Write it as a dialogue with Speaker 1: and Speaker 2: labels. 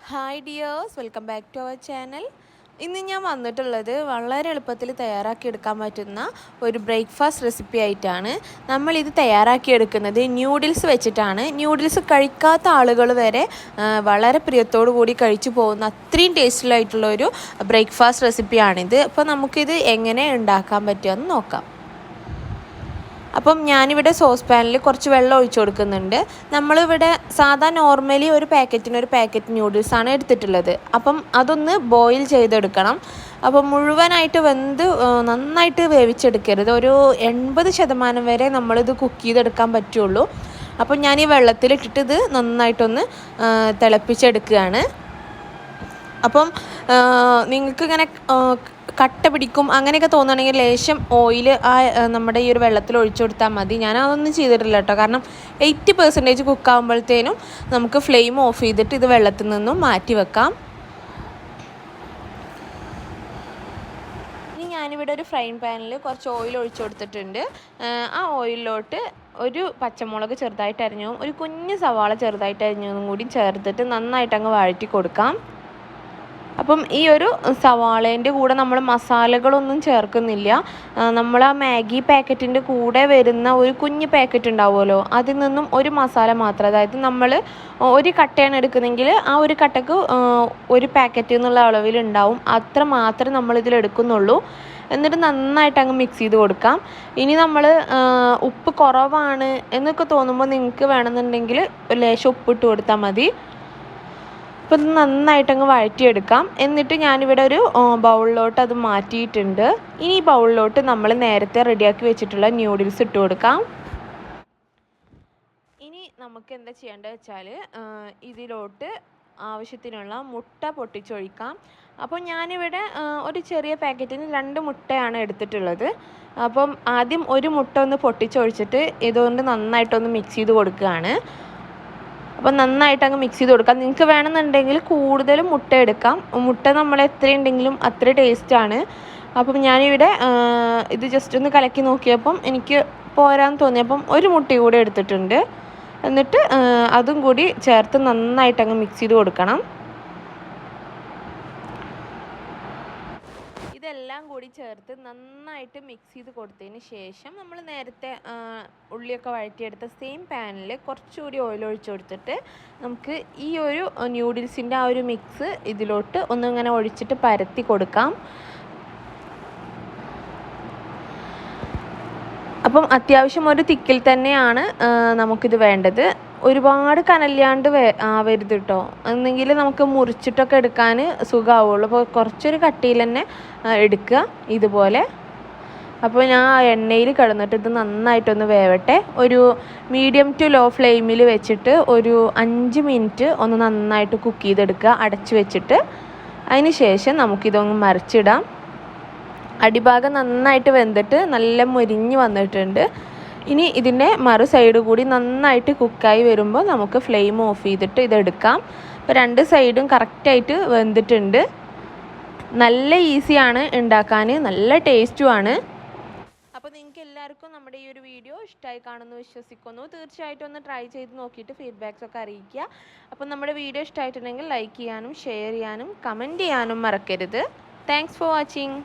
Speaker 1: Hi dears, welcome back to our channel. ഇന്ന് ഞാൻ വന്നിട്ടുള്ളത് വളരെ എളുപ്പത്തിൽ തയ്യാറാക്കിയെടുക്കാൻ പറ്റുന്ന ഒരു ബ്രേക്ക്ഫാസ്റ്റ് റെസിപ്പി ആയിട്ടാണ്. നമ്മളിത് തയ്യാറാക്കിയെടുക്കുന്നത് ന്യൂഡിൽസ് വെച്ചിട്ടാണ്. ന്യൂഡിൽസ് കഴിക്കാത്ത ആളുകൾ വരെ വളരെ പ്രിയത്തോടു കൂടി കഴിച്ചു പോകുന്ന അത്രയും ടേസ്റ്റിലായിട്ടുള്ളൊരു ബ്രേക്ക്ഫാസ്റ്റ് റെസിപ്പിയാണിത്. അപ്പോൾ നമുക്കിത് എങ്ങനെ ഉണ്ടാക്കാൻ പറ്റുമെന്ന് നോക്കാം. അപ്പം ഞാനിവിടെ സോസ് പാനിൽ കുറച്ച് വെള്ളം ഒഴിച്ചു കൊടുക്കുന്നുണ്ട്. നമ്മളിവിടെ സാധാ നോർമലി ഒരു പാക്കറ്റ് ന്യൂഡിൽസാണ് എടുത്തിട്ടുള്ളത്. അപ്പം അതൊന്ന് ബോയിൽ ചെയ്തെടുക്കണം. അപ്പം മുഴുവനായിട്ട് നന്നായിട്ട് വേവിച്ചെടുക്കരുത്. ഒരു 80% വരെ നമ്മളിത് കുക്ക് ചെയ്തെടുക്കാൻ പറ്റുള്ളൂ. അപ്പം ഞാൻ ഈ വെള്ളത്തിലിട്ടിട്ട് ഇത് നന്നായിട്ടൊന്ന് തിളപ്പിച്ചെടുക്കുകയാണ്. അപ്പം നിങ്ങൾക്കിങ്ങനെ കട്ട പിടിക്കും അങ്ങനെയൊക്കെ തോന്നുകയാണെങ്കിൽ ലേശം ഓയിൽ നമ്മുടെ ഈ ഒരു വെള്ളത്തിൽ ഒഴിച്ചു കൊടുത്താൽ മതി. ഞാൻ അതൊന്നും ചെയ്തിട്ടില്ല കേട്ടോ. കാരണം 80% കുക്കാകുമ്പോഴത്തേനും നമുക്ക് ഫ്ലെയിം ഓഫ് ചെയ്തിട്ട് ഇത് വെള്ളത്തിൽ നിന്നും മാറ്റി വെക്കാം. ഇനി ഞാനിവിടെ ഒരു ഫ്രൈങ് പാനിൽ കുറച്ച് ഓയിൽ ഒഴിച്ചു കൊടുത്തിട്ടുണ്ട്. ആ ഓയിലിലോട്ട് ഒരു പച്ചമുളക് ചെറുതായിട്ട് അരിഞ്ഞതും ഒരു കുഞ്ഞ് സവാള ചെറുതായിട്ട് അരിഞ്ഞതും കൂടി ചേർത്തിട്ട് നന്നായിട്ട് അങ്ങ് വഴറ്റി കൊടുക്കാം. അപ്പം ഈ ഒരു സവാളേൻ്റെ കൂടെ നമ്മൾ മസാലകളൊന്നും ചേർക്കുന്നില്ല. നമ്മൾ ആ മാഗി പാക്കറ്റിൻ്റെ കൂടെ വരുന്ന ഒരു കുഞ്ഞ് പാക്കറ്റ് ഉണ്ടാവുമല്ലോ, അതിൽ നിന്നും ഒരു മസാല മാത്രം, അതായത് നമ്മൾ ഒരു കട്ടയാണ് എടുക്കുന്നതെങ്കിൽ ആ ഒരു കട്ടക്ക് ഒരു പാക്കറ്റ് എന്നുള്ള അളവിലുണ്ടാവും. അത്ര മാത്രമേ നമ്മളിതിൽ എടുക്കുന്നുള്ളൂ. എന്നിട്ട് നന്നായിട്ട് അങ്ങ് മിക്സ് ചെയ്ത് കൊടുക്കാം. ഇനി നമ്മൾ ഉപ്പ് കുറവാണ് എന്നൊക്കെ തോന്നുമ്പോൾ നിങ്ങൾക്ക് വേണമെന്നുണ്ടെങ്കിൽ ലേശം ഉപ്പിട്ട് കൊടുത്താൽ മതി. അപ്പോൾ ഇത് നന്നായിട്ടങ്ങ് വഴറ്റിയെടുക്കാം. എന്നിട്ട് ഞാനിവിടെ ഒരു ബൗളിലോട്ട് അത് മാറ്റിയിട്ടുണ്ട്. ഇനി ഈ ബൗളിലോട്ട് നമ്മൾ നേരത്തെ റെഡിയാക്കി വെച്ചിട്ടുള്ള ന്യൂഡിൽസ് ഇട്ട് കൊടുക്കാം. ഇനി നമുക്ക് എന്താ ചെയ്യേണ്ടത് വെച്ചാൽ ഇതിലോട്ട് ആവശ്യത്തിനുള്ള മുട്ട പൊട്ടിച്ചൊഴിക്കാം. അപ്പോൾ ഞാനിവിടെ ഒരു ചെറിയ പാക്കറ്റിന് 2 മുട്ടയാണ് എടുത്തിട്ടുള്ളത്. അപ്പം ആദ്യം ഒരു മുട്ട ഒന്ന് പൊട്ടിച്ചൊഴിച്ചിട്ട് ഇതുകൊണ്ട് നന്നായിട്ടൊന്ന് മിക്സ് ചെയ്ത് കൊടുക്കുകയാണ്. അപ്പം നന്നായിട്ട് അങ്ങ് മിക്സ് ചെയ്ത് കൊടുക്കാം. നിങ്ങൾക്ക് വേണമെന്നുണ്ടെങ്കിൽ കൂടുതലും മുട്ട എടുക്കാം. മുട്ട നമ്മൾ എത്ര ഉണ്ടെങ്കിലും അത്ര ടേസ്റ്റാണ്. അപ്പം ഞാനിവിടെ ഇത് ജസ്റ്റ് ഒന്ന് കലക്കി നോക്കിയപ്പം എനിക്ക് പോരാന്ന് തോന്നിയപ്പം ഒരു മുട്ട കൂടെ എടുത്തിട്ടുണ്ട്. എന്നിട്ട് അതും കൂടി ചേർത്ത് നന്നായിട്ട് അങ്ങ് മിക്സ് ചെയ്ത് കൊടുക്കണം. ഇതെല്ലാം കൂടി ചേർത്ത് നന്നായിട്ട് മിക്സ് ചെയ്ത് കൊടുത്തതിന് ശേഷം നമ്മൾ നേരത്തെ ഉള്ളിയൊക്കെ വഴറ്റിയെടുത്ത സെയിം പാനിൽ കുറച്ചുകൂടി ഓയിൽ ഒഴിച്ച് കൊടുത്തിട്ട് നമുക്ക് ഈ ഒരു ന്യൂഡിൽസിൻ്റെ ആ ഒരു മിക്സ് ഇതിലോട്ട് ഒന്നിങ്ങനെ ഒഴിച്ചിട്ട് പരത്തി കൊടുക്കാം. അപ്പം അത്യാവശ്യം ഒരു തിക്കിൽ തന്നെയാണ് നമുക്കിത് വേണ്ടത്. ഒരുപാട് കനല്ലാണ്ട് ആവരുത് കേട്ടോ, എന്നെങ്കിൽ നമുക്ക് മുറിച്ചിട്ടൊക്കെ എടുക്കാൻ സുഖമാവുള്ളൂ. അപ്പോൾ കുറച്ചൊരു കട്ടിയിൽ തന്നെ എടുക്കുക ഇതുപോലെ. അപ്പോൾ ഞാൻ എണ്ണയിൽ കിടന്നിട്ട് ഇത് നന്നായിട്ടൊന്ന് വേവട്ടെ. ഒരു മീഡിയം ടു ലോ ഫ്ലെയിമിൽ വെച്ചിട്ട് ഒരു 5 മിനിറ്റ് ഒന്ന് നന്നായിട്ട് കുക്ക് ചെയ്തെടുക്കുക അടച്ചു വെച്ചിട്ട്. അതിന് ശേഷം നമുക്കിതൊന്ന് മറിച്ചിടാം. അടിഭാഗം നന്നായിട്ട് വെന്തിട്ട് നല്ല മുരിഞ്ഞ് വന്നിട്ടുണ്ട്. ഇനി ഇതിൻ്റെ മറു സൈഡ് കൂടി നന്നായിട്ട് കുക്കായി വരുമ്പോൾ നമുക്ക് ഫ്ലെയിം ഓഫ് ചെയ്തിട്ട് ഇതെടുക്കാം. അപ്പോൾ 2 സൈഡും കറക്റ്റായിട്ട് വെന്തിട്ടുണ്ട്. നല്ല ഈസിയാണ് ഉണ്ടാക്കാൻ, നല്ല ടേസ്റ്റുമാണ്. അപ്പോൾ നിങ്ങൾക്ക് എല്ലാവർക്കും നമ്മുടെ ഈ ഒരു വീഡിയോ ഇഷ്ടമായി കാണുമെന്ന് വിശ്വസിക്കുന്നു. തീർച്ചയായിട്ടും ഒന്ന് ട്രൈ ചെയ്ത് നോക്കിയിട്ട് ഫീഡ്ബാക്സൊക്കെ അറിയിക്കുക. അപ്പോൾ നമ്മുടെ വീഡിയോ ഇഷ്ടമായിട്ടുണ്ടെങ്കിൽ ലൈക്ക് ചെയ്യാനും ഷെയർ ചെയ്യാനും കമൻറ്റ് ചെയ്യാനും മറക്കരുത്. Thanks for watching.